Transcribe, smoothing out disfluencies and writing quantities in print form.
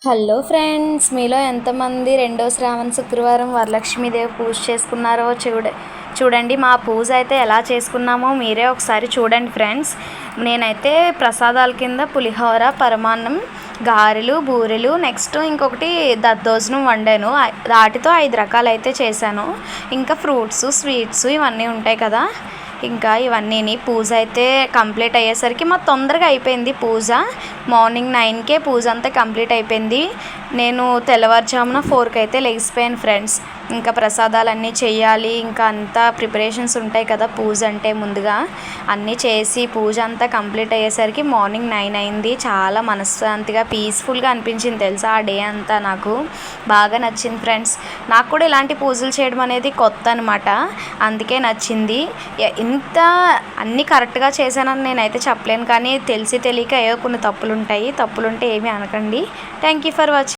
Hello friends, మీలో ఎంతమంది రెండో శ్రావణ శుక్రవారం వరలక్ష్మీదేవి పూజ చేసుకున్నారో చూడండి. మా పూజ అయితే ఎలా చేసుకున్నామో మీరే ఒకసారి చూడండి ఫ్రెండ్స్. నేనైతే ప్రసాదాల కింద పులిహోర, పరమాన్నం, గారెలు, బూరెలు, నెక్స్ట్ ఇంకొకటి దద్దోజనం వండాను. వాటితో 5 రకాలు అయితే చేశాను. ఇంకా ఫ్రూట్స్, స్వీట్స్ ఇవన్నీ ఉంటాయి కదా. ఇంకా ఇవన్నీ పూజ అయితే కంప్లీట్ అయ్యేసరికి మా తొందరగా అయిపోయింది పూజ. మార్నింగ్ 9కే పూజ అంతా కంప్లీట్ అయిపోయింది. నేను తెల్లవారుజామున 4కి అయితే లేచిపోయాను ఫ్రెండ్స్. ఇంకా ప్రసాదాలన్నీ చేయాలి, ఇంకా అంతా ప్రిపరేషన్స్ ఉంటాయి కదా పూజ అంటే. ముందుగా అన్నీ చేసి పూజ అంతా కంప్లీట్ అయ్యేసరికి మార్నింగ్ 9 అయింది. చాలా మనశ్శాంతిగా పీస్ఫుల్గా అనిపించింది తెలుసా. ఆ డే అంతా నాకు బాగా నచ్చింది ఫ్రెండ్స్. నాకు కూడా ఇలాంటి పూజలు చేయడం అనేది కొత్త అనమాట, అందుకే నచ్చింది. ఇంత అన్నీ కరెక్ట్గా చేశానని నేనైతే చెప్పలేను, కానీ తెలిసి తెలియక ఏవో కొన్ని తప్పులుంటాయి. తప్పులుంటే ఏమీ అనకండి. Thank you for watching.